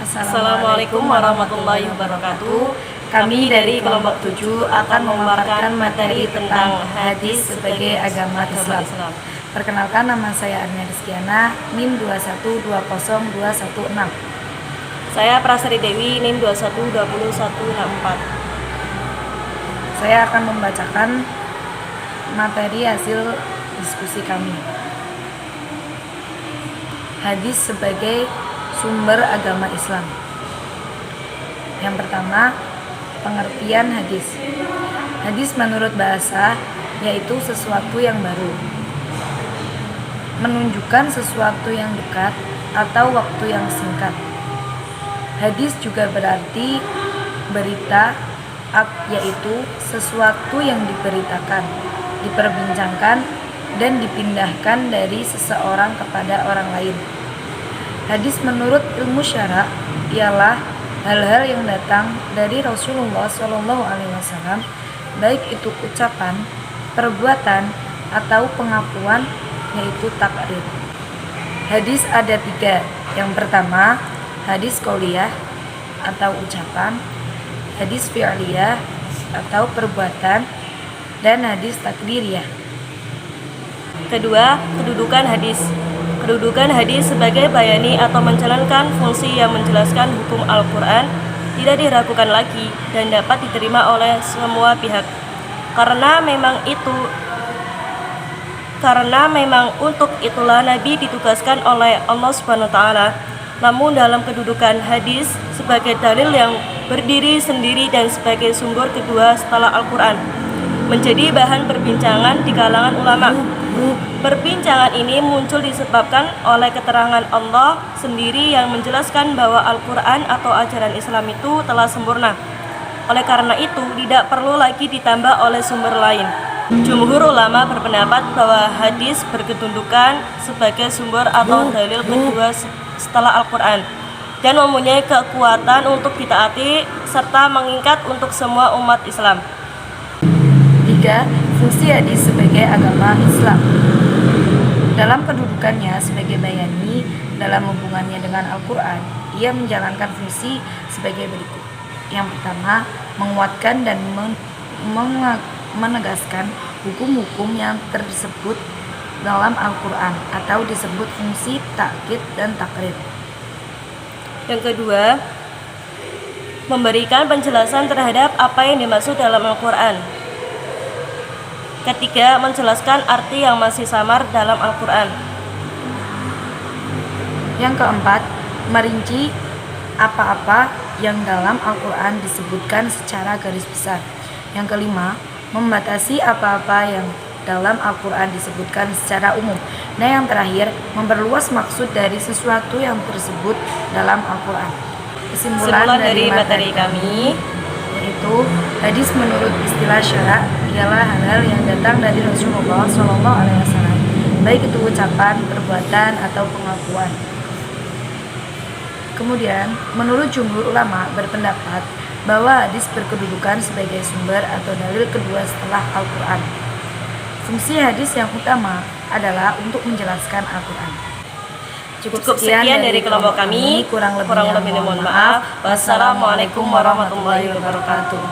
Assalamualaikum warahmatullahi wabarakatuh. Kami dari kelompok 7 akan memaparkan materi tentang hadis sebagai agama Islam. Perkenalkan, nama saya Arnia Rizkiana, NIM 2120216. Saya Prasari Dewi, NIM 212164. Saya akan membacakan materi hasil diskusi kami. Hadis sebagai sumber agama Islam. Yang pertama, pengertian hadis. Hadis menurut bahasa yaitu sesuatu yang baru, menunjukkan sesuatu yang dekat atau waktu yang singkat. Hadis juga berarti berita, yaitu sesuatu yang diberitakan, diperbincangkan, dan dipindahkan dari seseorang kepada orang lain. Hadis menurut ilmu syara ialah hal-hal yang datang dari Rasulullah SAW, baik itu ucapan, perbuatan, atau pengakuan, yaitu takrir. Hadis ada 3. Yang pertama, hadis qauliyah atau ucapan, hadis fi'liyah atau perbuatan, dan hadis takdiriyah. Kedua, kedudukan hadis. Kedudukan hadis sebagai bayani atau menjalankan fungsi yang menjelaskan hukum Al-Quran tidak diragukan lagi dan dapat diterima oleh semua pihak. Karena memang untuk itulah Nabi ditugaskan oleh Allah Subhanahu wa taala. Namun dalam kedudukan hadis sebagai dalil yang berdiri sendiri dan sebagai sumber kedua setelah Al-Quran, menjadi bahan perbincangan di kalangan ulama. Perbincangan ini muncul disebabkan oleh keterangan Allah sendiri yang menjelaskan bahwa Al-Quran atau ajaran Islam itu telah sempurna. Oleh karena itu, tidak perlu lagi ditambah oleh sumber lain. Jumhur ulama berpendapat bahwa hadis berkedudukan sebagai sumber atau dalil kedua setelah Al-Quran dan mempunyai kekuatan untuk ditaati serta mengikat untuk semua umat Islam. 3. Fungsi hadis sebagai agama Islam. Dalam kedudukannya sebagai bayani dalam hubungannya dengan Al-Quran, ia menjalankan fungsi sebagai berikut. Yang pertama, menguatkan dan menegaskan hukum-hukum yang tersebut dalam Al-Quran atau disebut fungsi takkid dan takrir. Yang kedua, memberikan penjelasan terhadap apa yang dimaksud dalam Al-Quran. Ketiga, menjelaskan arti yang masih samar dalam Al-Quran. Yang keempat, merinci apa-apa yang dalam Al-Quran disebutkan secara garis besar. Yang kelima, membatasi apa-apa yang dalam Al-Quran disebutkan secara umum. Nah, yang terakhir, memperluas maksud dari sesuatu yang tersebut dalam Al-Quran. Kesimpulan dari materi kami yaitu hadis menurut istilah syara ialah hal-hal yang datang dari Rasulullah SAW, baik itu ucapan, perbuatan, atau pengakuan. Kemudian, menurut jumhur ulama berpendapat bahwa hadis berkedudukan sebagai sumber atau dalil kedua setelah Al-Quran. Fungsi hadis yang utama adalah untuk menjelaskan Al-Quran. Cukup sekian dari kelompok kami. Kurang lebihnya mohon maaf. Wassalamualaikum warahmatullahi wabarakatuh.